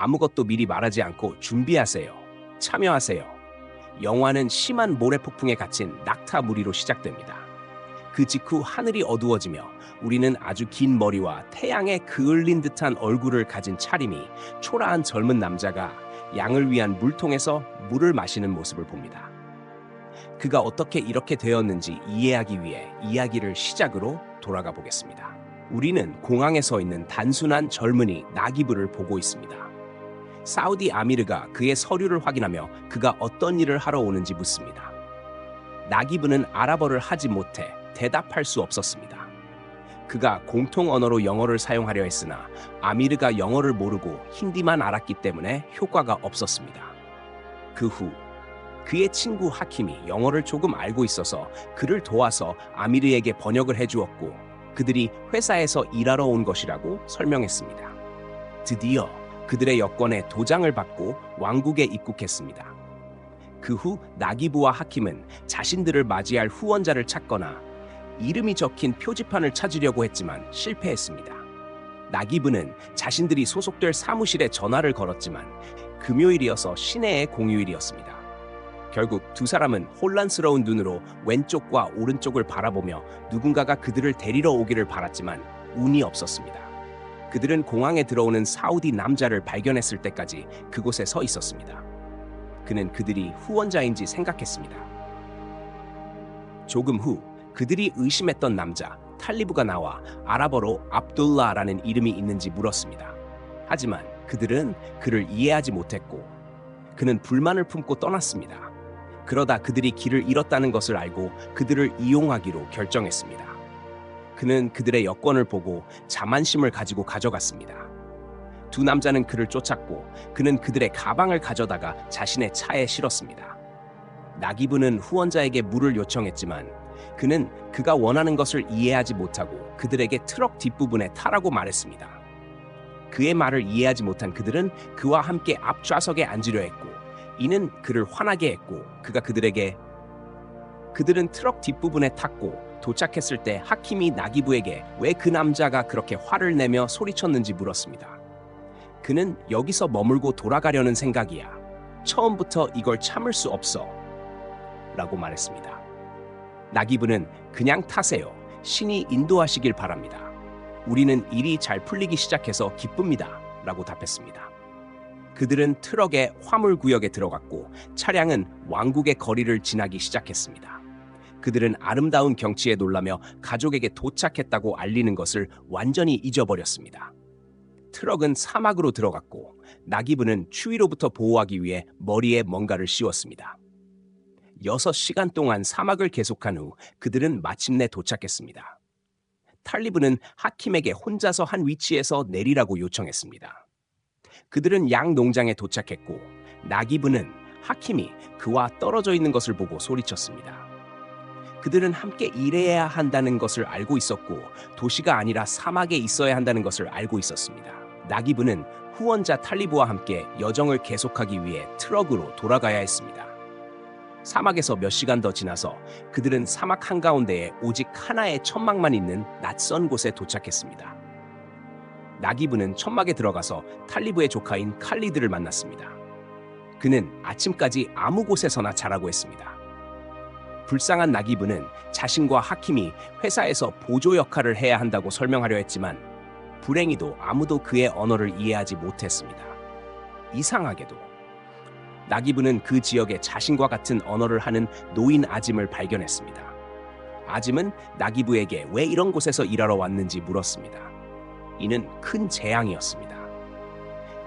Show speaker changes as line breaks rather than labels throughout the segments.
아무것도 미리 말하지 않고 준비하세요. 참여하세요. 영화는 심한 모래폭풍에 갇힌 낙타 무리로 시작됩니다. 그 직후 하늘이 어두워지며 우리는 아주 긴 머리와 태양에 그을린 듯한 얼굴을 가진 차림이 초라한 젊은 남자가 양을 위한 물통에서 물을 마시는 모습을 봅니다. 그가 어떻게 이렇게 되었는지 이해하기 위해 이야기를 시작으로 돌아가 보겠습니다. 우리는 공항에 서 있는 단순한 젊은이 나기브를 보고 있습니다. 사우디 아미르가 그의 서류를 확인하며 그가 어떤 일을 하러 오는지 묻습니다. 나기브는 아랍어를 하지 못해 대답할 수 없었습니다. 그가 공통 언어로 영어를 사용하려 했으나 아미르가 영어를 모르고 힌디만 알았기 때문에 효과가 없었습니다. 그 후 그의 친구 하킴이 영어를 조금 알고 있어서 그를 도와서 아미르에게 번역을 해주었고 그들이 회사에서 일하러 온 것이라고 설명했습니다. 드디어 그들의 여권에 도장을 받고 왕국에 입국했습니다. 그 후 나기브와 하킴은 자신들을 맞이할 후원자를 찾거나 이름이 적힌 표지판을 찾으려고 했지만 실패했습니다. 나기브는 자신들이 소속될 사무실에 전화를 걸었지만 금요일이어서 시내의 공휴일이었습니다. 결국 두 사람은 혼란스러운 눈으로 왼쪽과 오른쪽을 바라보며 누군가가 그들을 데리러 오기를 바랐지만 운이 없었습니다. 그들은 공항에 들어오는 사우디 남자를 발견했을 때까지 그곳에 서 있었습니다. 그는 그들이 후원자인지 생각했습니다. 조금 후 그들이 의심했던 남자 탈리브가 나와 아랍어로 압둘라라는 이름이 있는지 물었습니다. 하지만 그들은 그를 이해하지 못했고 그는 불만을 품고 떠났습니다. 그러다 그들이 길을 잃었다는 것을 알고 그들을 이용하기로 결정했습니다. 그는 그들의 여권을 보고 자만심을 가지고 가져갔습니다. 두 남자는 그를 쫓았고 그는 그들의 가방을 가져다가 자신의 차에 실었습니다. 나기브는 후원자에게 물을 요청했지만 그는 그가 원하는 것을 이해하지 못하고 그들에게 트럭 뒷부분에 타라고 말했습니다. 그의 말을 이해하지 못한 그들은 그와 함께 앞좌석에 앉으려 했고 이는 그를 화나게 했고 그들은 트럭 뒷부분에 탔고 도착했을 때 하킴이 나기브에게 왜 그 남자가 그렇게 화를 내며 소리쳤는지 물었습니다. 그는 여기서 머물고 돌아가려는 생각이야. 처음부터 이걸 참을 수 없어. 라고 말했습니다. 나기브는 그냥 타세요. 신이 인도하시길 바랍니다. 우리는 일이 잘 풀리기 시작해서 기쁩니다. 라고 답했습니다. 그들은 트럭의 화물구역에 들어갔고 차량은 왕국의 거리를 지나기 시작했습니다. 그들은 아름다운 경치에 놀라며 가족에게 도착했다고 알리는 것을 완전히 잊어버렸습니다. 트럭은 사막으로 들어갔고 나기브는 추위로부터 보호하기 위해 머리에 뭔가를 씌웠습니다. 6시간 동안 사막을 계속한 후 그들은 마침내 도착했습니다. 탈리브는 하킴에게 혼자서 한 위치에서 내리라고 요청했습니다. 그들은 양 농장에 도착했고 나기브는 하킴이 그와 떨어져 있는 것을 보고 소리쳤습니다. 그들은 함께 일해야 한다는 것을 알고 있었고 도시가 아니라 사막에 있어야 한다는 것을 알고 있었습니다. 나기브는 후원자 탈리브와 함께 여정을 계속하기 위해 트럭으로 돌아가야 했습니다. 사막에서 몇 시간 더 지나서 그들은 사막 한가운데에 오직 하나의 천막만 있는 낯선 곳에 도착했습니다. 나기브는 천막에 들어가서 탈리브의 조카인 칼리드를 만났습니다. 그는 아침까지 아무 곳에서나 자라고 했습니다. 불쌍한 나기브는 자신과 하킴이 회사에서 보조 역할을 해야 한다고 설명하려 했지만 불행히도 아무도 그의 언어를 이해하지 못했습니다. 이상하게도 나기브는 그 지역에 자신과 같은 언어를 하는 노인 아짐을 발견했습니다. 아짐은 나기브에게 왜 이런 곳에서 일하러 왔는지 물었습니다. 이는 큰 재앙이었습니다.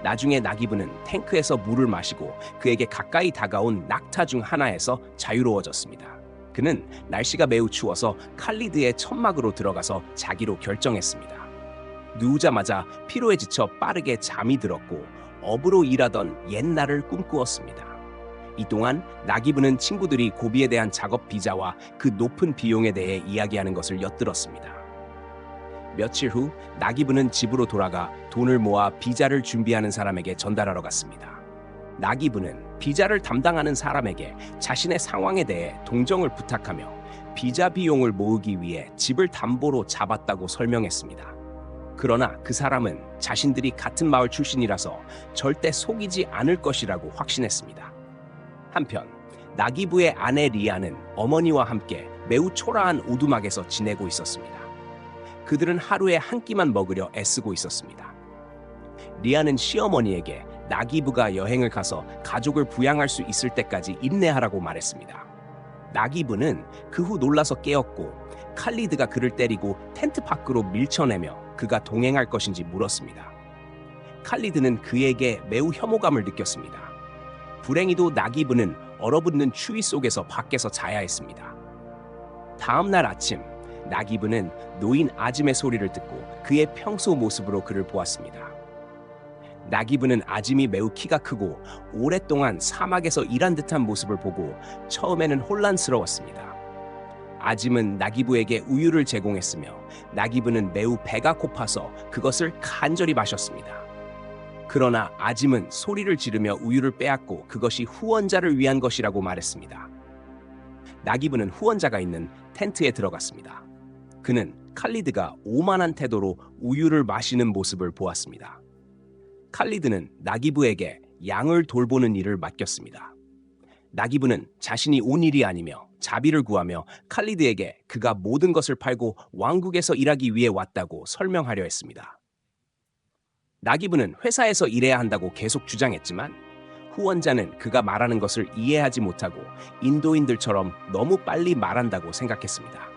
나중에 나기브는 탱크에서 물을 마시고 그에게 가까이 다가온 낙타 중 하나에서 자유로워졌습니다. 그는 날씨가 매우 추워서 칼리드의 천막으로 들어가서 자기로 결정했습니다. 누우자마자 피로에 지쳐 빠르게 잠이 들었고 업으로 일하던 옛날을 꿈꾸었습니다. 이 동안 나기브는 친구들이 고비에 대한 작업 비자와 그 높은 비용에 대해 이야기하는 것을 엿들었습니다. 며칠 후 나기브는 집으로 돌아가 돈을 모아 비자를 준비하는 사람에게 전달하러 갔습니다. 나기브는 비자를 담당하는 사람에게 자신의 상황에 대해 동정을 부탁하며 비자 비용을 모으기 위해 집을 담보로 잡았다고 설명했습니다. 그러나 그 사람은 자신들이 같은 마을 출신이라서 절대 속이지 않을 것이라고 확신했습니다. 한편 나기부의 아내 리아는 어머니와 함께 매우 초라한 오두막에서 지내고 있었습니다. 그들은 하루에 한 끼만 먹으려 애쓰고 있었습니다. 리아는 시어머니에게 나기부가 여행을 가서 가족을 부양할 수 있을 때까지 인내하라고 말했습니다. 나기부는 그 후 놀라서 깨었고 칼리드가 그를 때리고 텐트 밖으로 밀쳐내며 그가 동행할 것인지 물었습니다. 칼리드는 그에게 매우 혐오감을 느꼈습니다. 불행히도 나기부는 얼어붙는 추위 속에서 밖에서 자야 했습니다. 다음 날 아침 나기부는 노인 아짐의 소리를 듣고 그의 평소 모습으로 그를 보았습니다. 나기부는 아짐이 매우 키가 크고 오랫동안 사막에서 일한 듯한 모습을 보고 처음에는 혼란스러웠습니다. 아짐은 나기부에게 우유를 제공했으며 나기부는 매우 배가 고파서 그것을 간절히 마셨습니다. 그러나 아짐은 소리를 지르며 우유를 빼앗고 그것이 후원자를 위한 것이라고 말했습니다. 나기부는 후원자가 있는 텐트에 들어갔습니다. 그는 칼리드가 오만한 태도로 우유를 마시는 모습을 보았습니다. 칼리드는 나기부에게 양을 돌보는 일을 맡겼습니다. 나기부는 자신이 온 일이 아니며 자비를 구하며 칼리드에게 그가 모든 것을 팔고 왕국에서 일하기 위해 왔다고 설명하려 했습니다. 나기부는 회사에서 일해야 한다고 계속 주장했지만 후원자는 그가 말하는 것을 이해하지 못하고 인도인들처럼 너무 빨리 말한다고 생각했습니다.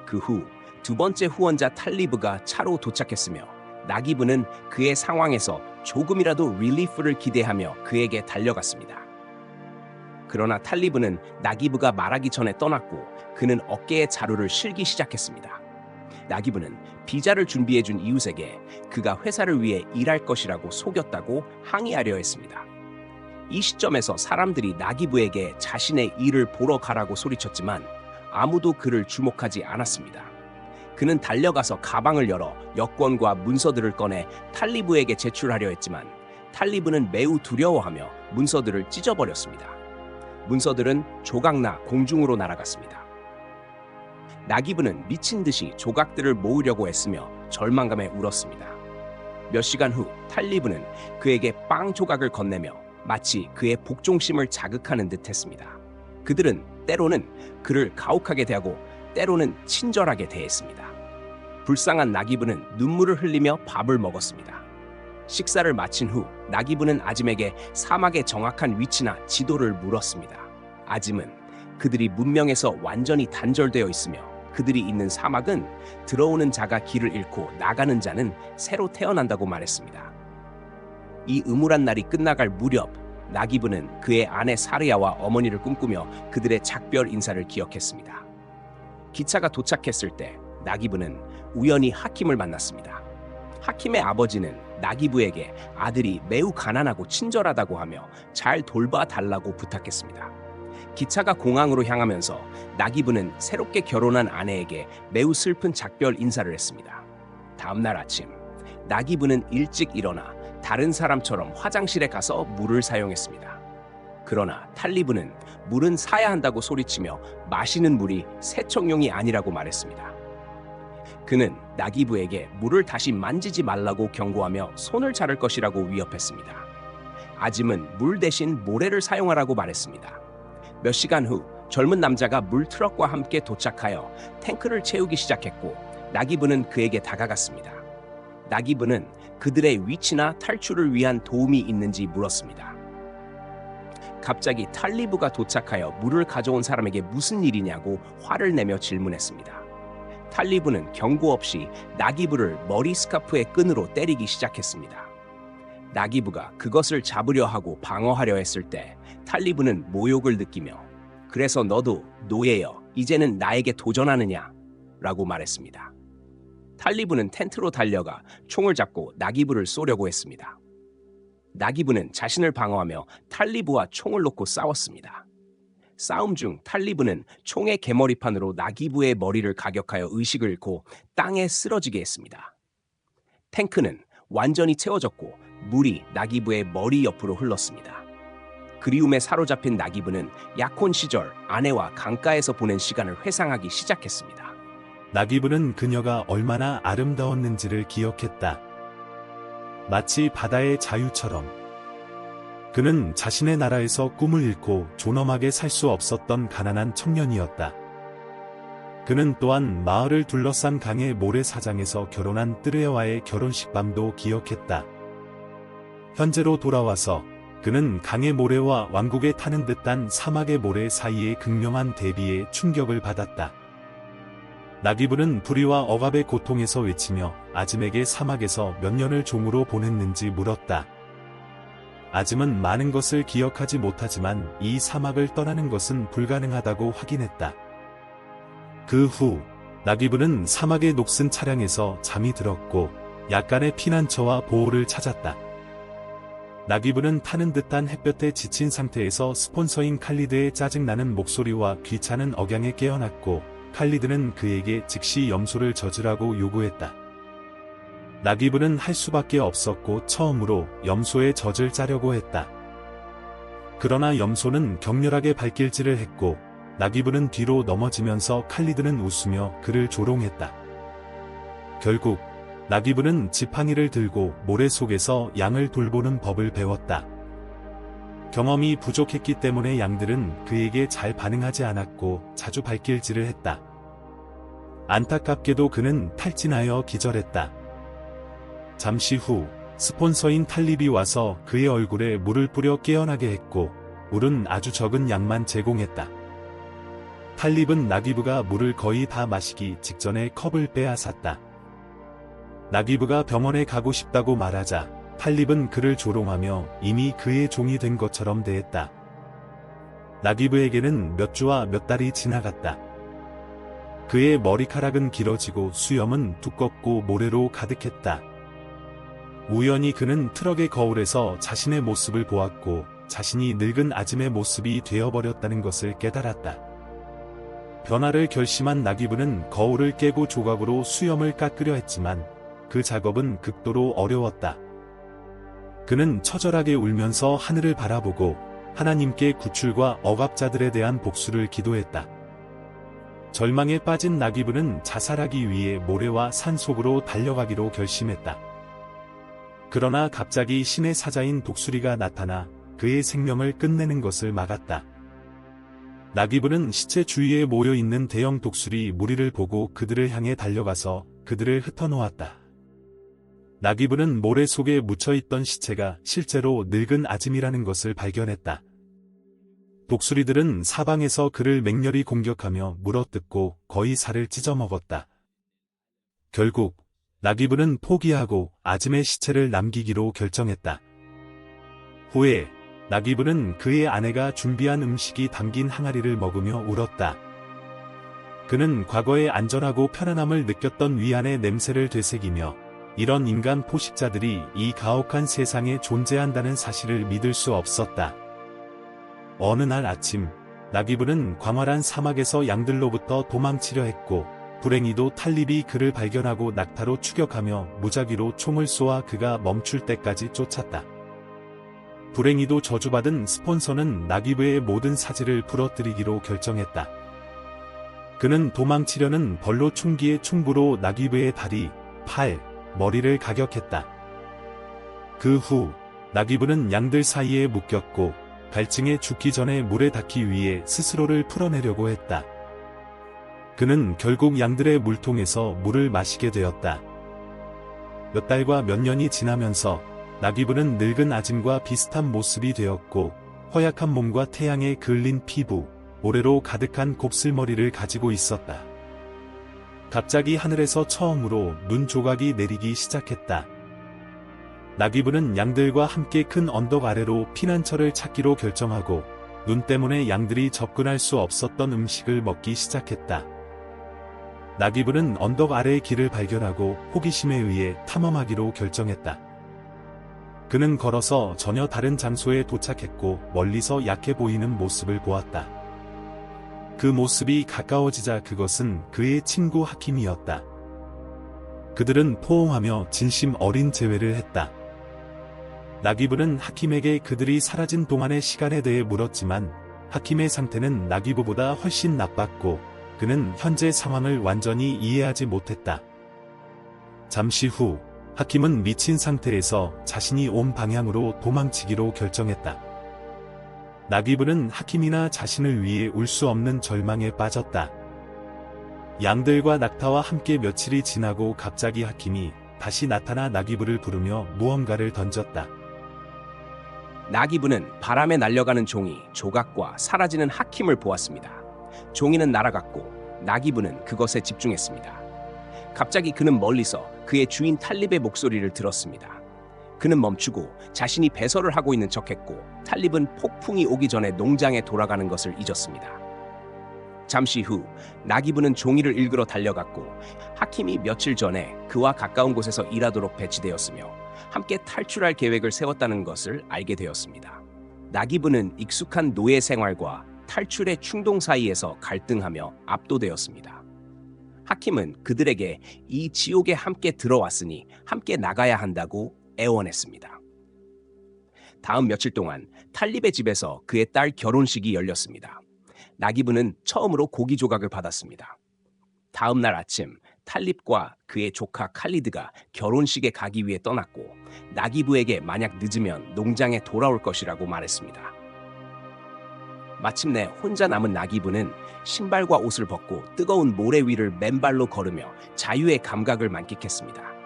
그 후 두 번째 후원자 탈리브가 차로 도착했으며 나기부는 그의 상황에서 조금이라도 릴리프를 기대하며 그에게 달려갔습니다. 그러나 탈리브는 나기부가 말하기 전에 떠났고 그는 어깨에 자루를 실기 시작했습니다. 나기부는 비자를 준비해준 이웃에게 그가 회사를 위해 일할 것이라고 속였다고 항의하려 했습니다. 이 시점에서 사람들이 나기부에게 자신의 일을 보러 가라고 소리쳤지만 아무도 그를 주목하지 않았습니다. 그는 달려가서 가방을 열어 여권과 문서들을 꺼내 탈리브에게 제출하려 했지만 탈리브는 매우 두려워하며 문서들을 찢어버렸습니다. 문서들은 조각나 공중으로 날아갔습니다. 나기부는 미친 듯이 조각들을 모으려고 애쓰며 절망감에 울었습니다. 몇 시간 후 탈리브는 그에게 빵 조각을 건네며 마치 그의 복종심을 자극하는 듯 했습니다. 그들은 때로는 그를 가혹하게 대하고 때로는 친절하게 대했습니다. 불쌍한 나기부는 눈물을 흘리며 밥을 먹었습니다. 식사를 마친 후 나기부는 아짐에게 사막의 정확한 위치나 지도를 물었습니다. 아짐은 그들이 문명에서 완전히 단절되어 있으며 그들이 있는 사막은 들어오는 자가 길을 잃고 나가는 자는 새로 태어난다고 말했습니다. 이 음울한 날이 끝나갈 무렵 나기부는 그의 아내 사르야와 어머니를 꿈꾸며 그들의 작별 인사를 기억했습니다. 기차가 도착했을 때 나기부는 우연히 하킴을 만났습니다. 하킴의 아버지는 나기부에게 아들이 매우 가난하고 친절하다고 하며 잘 돌봐달라고 부탁했습니다. 기차가 공항으로 향하면서 나기부는 새롭게 결혼한 아내에게 매우 슬픈 작별 인사를 했습니다. 다음 날 아침 나기부는 일찍 일어나 다른 사람처럼 화장실에 가서 물을 사용했습니다. 그러나 탈리브는 물은 사야 한다고 소리치며 마시는 물이 세척용이 아니라고 말했습니다. 그는 나기부에게 물을 다시 만지지 말라고 경고하며 손을 자를 것이라고 위협했습니다. 아짐은 물 대신 모래를 사용하라고 말했습니다. 몇 시간 후 젊은 남자가 물 트럭과 함께 도착하여 탱크를 채우기 시작했고 나기부는 그에게 다가갔습니다. 나기부는 그들의 위치나 탈출을 위한 도움이 있는지 물었습니다. 갑자기 탈리브가 도착하여 물을 가져온 사람에게 무슨 일이냐고 화를 내며 질문했습니다. 탈리브는 경고 없이 나기부를 머리 스카프의 끈으로 때리기 시작했습니다. 나기부가 그것을 잡으려 하고 방어하려 했을 때 탈리브는 모욕을 느끼며 그래서 너도 노예여 이제는 나에게 도전하느냐? 라고 말했습니다. 탈리브는 텐트로 달려가 총을 잡고 나기부를 쏘려고 했습니다. 나기부는 자신을 방어하며 탈리브와 총을 놓고 싸웠습니다. 싸움 중 탈리브는 총의 개머리판으로 나기부의 머리를 가격하여 의식을 잃고 땅에 쓰러지게 했습니다. 탱크는 완전히 채워졌고 물이 나기부의 머리 옆으로 흘렀습니다. 그리움에 사로잡힌 나기부는 약혼 시절 아내와 강가에서 보낸 시간을 회상하기 시작했습니다.
나귀부는 그녀가 얼마나 아름다웠는지를 기억했다. 마치 바다의 자유처럼. 그는 자신의 나라에서 꿈을 잃고 존엄하게 살 수 없었던 가난한 청년이었다. 그는 또한 마을을 둘러싼 강의 모래사장에서 결혼한 뜨레와의 결혼식 밤도 기억했다. 현재로 돌아와서 그는 강의 모래와 왕국에 타는 듯한 사막의 모래 사이의 극명한 대비에 충격을 받았다. 나귀부는 불의와 억압의 고통에서 외치며 아즘에게 사막에서 몇 년을 종으로 보냈는지 물었다. 아즘은 많은 것을 기억하지 못하지만 이 사막을 떠나는 것은 불가능하다고 확인했다. 그 후 나귀부는 사막의 녹슨 차량에서 잠이 들었고 약간의 피난처와 보호를 찾았다. 나귀부는 타는 듯한 햇볕에 지친 상태에서 스폰서인 칼리드의 짜증나는 목소리와 귀찮은 억양에 깨어났고 칼리드는 그에게 즉시 염소를 젖으라고 요구했다. 나귀부는 할 수밖에 없었고 처음으로 염소의 젖을 짜려고 했다. 그러나 염소는 격렬하게 발길질을 했고 나귀부는 뒤로 넘어지면서 칼리드는 웃으며 그를 조롱했다. 결국 나귀부는 지팡이를 들고 모래 속에서 양을 돌보는 법을 배웠다. 경험이 부족했기 때문에 양들은 그에게 잘 반응하지 않았고 자주 발길질을 했다. 안타깝게도 그는 탈진하여 기절했다. 잠시 후 스폰서인 탈립이 와서 그의 얼굴에 물을 뿌려 깨어나게 했고 물은 아주 적은 양만 제공했다. 탈립은 나귀부가 물을 거의 다 마시기 직전에 컵을 빼앗았다. 나귀부가 병원에 가고 싶다고 말하자 탈립은 그를 조롱하며 이미 그의 종이 된 것처럼 대했다. 나귀부에게는 몇 주와 몇 달이 지나갔다. 그의 머리카락은 길어지고 수염은 두껍고 모래로 가득했다. 우연히 그는 트럭의 거울에서 자신의 모습을 보았고 자신이 늙은 아즘의 모습이 되어버렸다는 것을 깨달았다. 변화를 결심한 나귀부는 거울을 깨고 조각으로 수염을 깎으려 했지만 그 작업은 극도로 어려웠다. 그는 처절하게 울면서 하늘을 바라보고 하나님께 구출과 억압자들에 대한 복수를 기도했다. 절망에 빠진 나귀부는 자살하기 위해 모래와 산 속으로 달려가기로 결심했다. 그러나 갑자기 신의 사자인 독수리가 나타나 그의 생명을 끝내는 것을 막았다. 나귀부는 시체 주위에 모여있는 대형 독수리 무리를 보고 그들을 향해 달려가서 그들을 흩어놓았다. 나귀부는 모래 속에 묻혀있던 시체가 실제로 늙은 아즘이라는 것을 발견했다. 독수리들은 사방에서 그를 맹렬히 공격하며 물어뜯고 거의 살을 찢어먹었다. 결국 나귀부는 포기하고 아즘의 시체를 남기기로 결정했다. 후에 나귀부는 그의 아내가 준비한 음식이 담긴 항아리를 먹으며 울었다. 그는 과거의 안전하고 편안함을 느꼈던 위안의 냄새를 되새기며 이런 인간 포식자들이 이 가혹한 세상에 존재한다는 사실을 믿을 수 없었다. 어느 날 아침, 나귀부는 광활한 사막에서 양들로부터 도망치려 했고 불행히도 탈립이 그를 발견하고 낙타로 추격하며 무작위로 총을 쏘아 그가 멈출 때까지 쫓았다. 불행히도 저주받은 스폰서는 나귀부의 모든 사지를 부러뜨리기로 결정했다. 그는 도망치려는 벌로 총기의 총구로 나귀부의 다리, 팔, 머리를 가격했다. 그 후 나귀부는 양들 사이에 묶였고 갈증에 죽기 전에 물에 닿기 위해 스스로를 풀어내려고 했다. 그는 결국 양들의 물통에서 물을 마시게 되었다. 몇 달과 몇 년이 지나면서 나귀부는 늙은 아즘과 비슷한 모습이 되었고 허약한 몸과 태양에 그을린 피부, 모래로 가득한 곱슬머리를 가지고 있었다. 갑자기 하늘에서 처음으로 눈 조각이 내리기 시작했다. 나귀부는 양들과 함께 큰 언덕 아래로 피난처를 찾기로 결정하고 눈 때문에 양들이 접근할 수 없었던 음식을 먹기 시작했다. 나귀부는 언덕 아래의 길을 발견하고 호기심에 의해 탐험하기로 결정했다. 그는 걸어서 전혀 다른 장소에 도착했고 멀리서 약해 보이는 모습을 보았다. 그 모습이 가까워지자 그것은 그의 친구 하킴이었다. 그들은 포옹하며 진심 어린 재회를 했다. 나귀부는 하킴에게 그들이 사라진 동안의 시간에 대해 물었지만 하킴의 상태는 나귀부보다 훨씬 나빴고 그는 현재 상황을 완전히 이해하지 못했다. 잠시 후 하킴은 미친 상태에서 자신이 온 방향으로 도망치기로 결정했다. 나귀불은 하킴이나 자신을 위해 울 수 없는 절망에 빠졌다. 양들과 낙타와 함께 며칠이 지나고 갑자기 하킴이 다시 나타나 나귀불을 부르며 무언가를 던졌다.
나귀부는 바람에 날려가는 종이 조각과 사라지는 하킴을 보았습니다. 종이는 날아갔고 나귀부는 그것에 집중했습니다. 갑자기 그는 멀리서 그의 주인 탈립의 목소리를 들었습니다. 그는 멈추고 자신이 배설을 하고 있는 척했고 탈립은 폭풍이 오기 전에 농장에 돌아가는 것을 잊었습니다. 잠시 후 나귀부는 종이를 읽으러 달려갔고 하킴이 며칠 전에 그와 가까운 곳에서 일하도록 배치되었으며 함께 탈출할 계획을 세웠다는 것을 알게 되었습니다. 나귀부는 익숙한 노예 생활과 탈출의 충동 사이에서 갈등하며 압도되었습니다. 하킴은 그들에게 이 지옥에 함께 들어왔으니 함께 나가야 한다고 애원했습니다. 다음 며칠 동안 탈립의 집에서 그의 딸 결혼식이 열렸습니다. 나귀부는 처음으로 고기 조각을 받았습니다. 다음 날 아침 탈립과 그의 조카 칼리드가 결혼식에 가기 위해 떠났고 나귀부에게 만약 늦으면 농장에 돌아올 것이라고 말했습니다. 마침내 혼자 남은 나귀부는 신발과 옷을 벗고 뜨거운 모래 위를 맨발로 걸으며 자유의 감각을 만끽했습니다.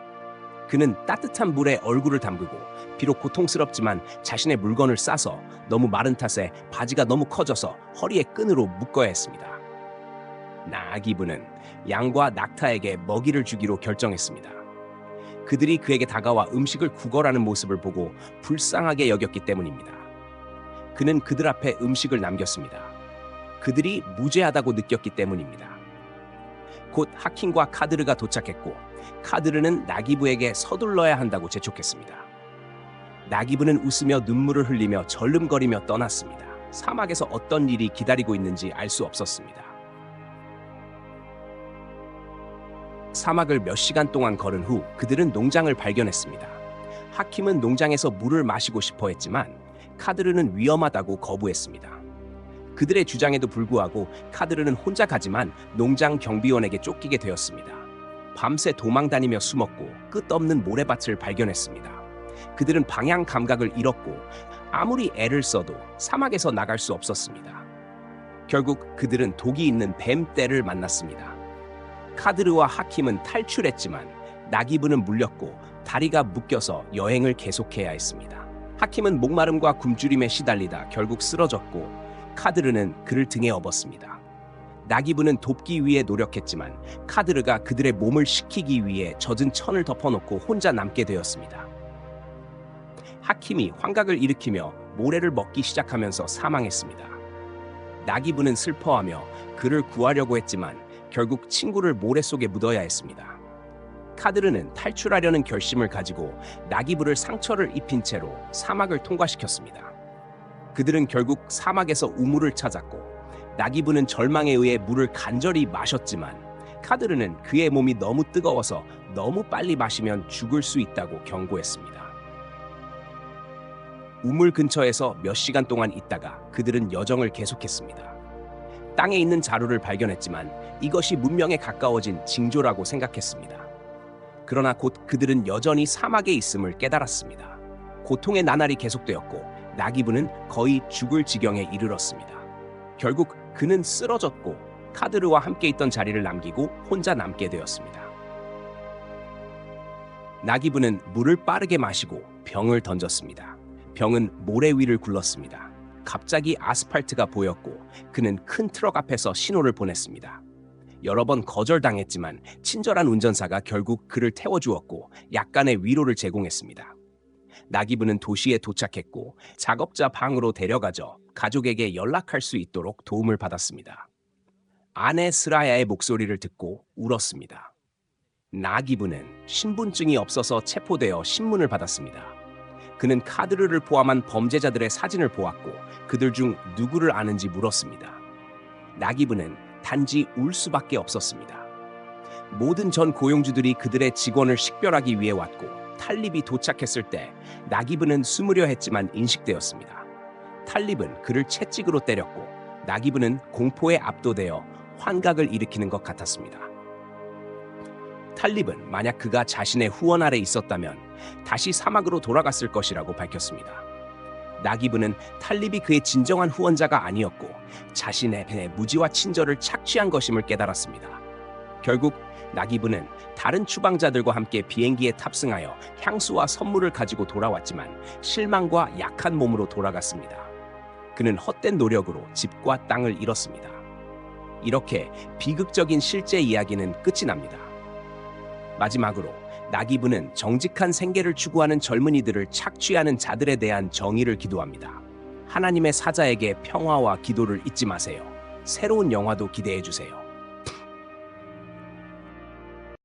그는 따뜻한 물에 얼굴을 담그고 비록 고통스럽지만 자신의 물건을 싸서 너무 마른 탓에 바지가 너무 커져서 허리에 끈으로 묶어야 했습니다. 나귀부는 양과 낙타에게 먹이를 주기로 결정했습니다. 그들이 그에게 다가와 음식을 구걸하는 모습을 보고 불쌍하게 여겼기 때문입니다. 그는 그들 앞에 음식을 남겼습니다. 그들이 무죄하다고 느꼈기 때문입니다. 곧 하킴과 카드르가 도착했고 카드르는 나귀부에게 서둘러야 한다고 재촉했습니다. 나귀부는 웃으며 눈물을 흘리며 절름거리며 떠났습니다. 사막에서 어떤 일이 기다리고 있는지 알 수 없었습니다. 사막을 몇 시간 동안 걸은 후 그들은 농장을 발견했습니다. 하킴은 농장에서 물을 마시고 싶어 했지만 카드르는 위험하다고 거부했습니다. 그들의 주장에도 불구하고 카드르는 혼자 가지만 농장 경비원에게 쫓기게 되었습니다. 밤새 도망다니며 숨었고 끝없는 모래밭을 발견했습니다. 그들은 방향 감각을 잃었고 아무리 애를 써도 사막에서 나갈 수 없었습니다. 결국 그들은 독이 있는 뱀떼를 만났습니다. 카드르와 하킴은 탈출했지만 나귀부는 물렸고 다리가 묶여서 여행을 계속해야 했습니다. 하킴은 목마름과 굶주림에 시달리다 결국 쓰러졌고 카드르는 그를 등에 업었습니다. 나귀부는 돕기 위해 노력했지만 카드르가 그들의 몸을 식히기 위해 젖은 천을 덮어놓고 혼자 남게 되었습니다. 하킴이 환각을 일으키며 모래를 먹기 시작하면서 사망했습니다. 나귀부는 슬퍼하며 그를 구하려고 했지만 결국 친구를 모래 속에 묻어야 했습니다. 카드르는 탈출하려는 결심을 가지고 나귀부를 상처를 입힌 채로 사막을 통과시켰습니다. 그들은 결국 사막에서 우물을 찾았고 나귀부는 절망에 의해 물을 간절히 마셨지만 카드르는 그의 몸이 너무 뜨거워서 너무 빨리 마시면 죽을 수 있다고 경고했습니다. 우물 근처에서 몇 시간 동안 있다가 그들은 여정을 계속했습니다. 땅에 있는 자루를 발견했지만 이것이 문명에 가까워진 징조라고 생각했습니다. 그러나 곧 그들은 여전히 사막에 있음을 깨달았습니다. 고통의 나날이 계속되었고 나귀부는 거의 죽을 지경에 이르렀습니다. 결국 그는 쓰러졌고 카드르와 함께 있던 자리를 남기고 혼자 남게 되었습니다. 나귀부는 물을 빠르게 마시고 병을 던졌습니다. 병은 모래 위를 굴렀습니다. 갑자기 아스팔트가 보였고 그는 큰 트럭 앞에서 신호를 보냈습니다. 여러 번 거절당했지만 친절한 운전사가 결국 그를 태워주었고 약간의 위로를 제공했습니다. 나귀부는 도시에 도착했고 작업자 방으로 데려가져 가족에게 연락할 수 있도록 도움을 받았습니다. 아내 스라야의 목소리를 듣고 울었습니다. 나귀부는 신분증이 없어서 체포되어 신문을 받았습니다. 그는 카드르를 포함한 범죄자들의 사진을 보았고 그들 중 누구를 아는지 물었습니다. 나귀부는 단지 울 수밖에 없었습니다. 모든 전 고용주들이 그들의 직원을 식별하기 위해 왔고 탈립이 도착했을 때 나귀부는 숨으려 했지만 인식되었습니다. 탈립은 그를 채찍으로 때렸고 나귀부는 공포에 압도되어 환각을 일으키는 것 같았습니다. 탈립은 만약 그가 자신의 후원 아래 있었다면 다시 사막으로 돌아갔을 것이라고 밝혔습니다. 나기브는 탈립이 그의 진정한 후원자가 아니었고 자신의 무지와 친절을 착취한 것임을 깨달았습니다. 결국 나기브는 다른 추방자들과 함께 비행기에 탑승하여 향수와 선물을 가지고 돌아왔지만 실망과 약한 몸으로 돌아갔습니다. 그는 헛된 노력으로 집과 땅을 잃었습니다. 이렇게 비극적인 실제 이야기는 끝이 납니다. 마지막으로 나기브는 정직한 생계를 추구하는 젊은이들을 착취하는 자들에 대한 정의를 기도합니다. 하나님의 사자에게 평화와 기도를 잊지 마세요. 새로운 영화도 기대해 주세요.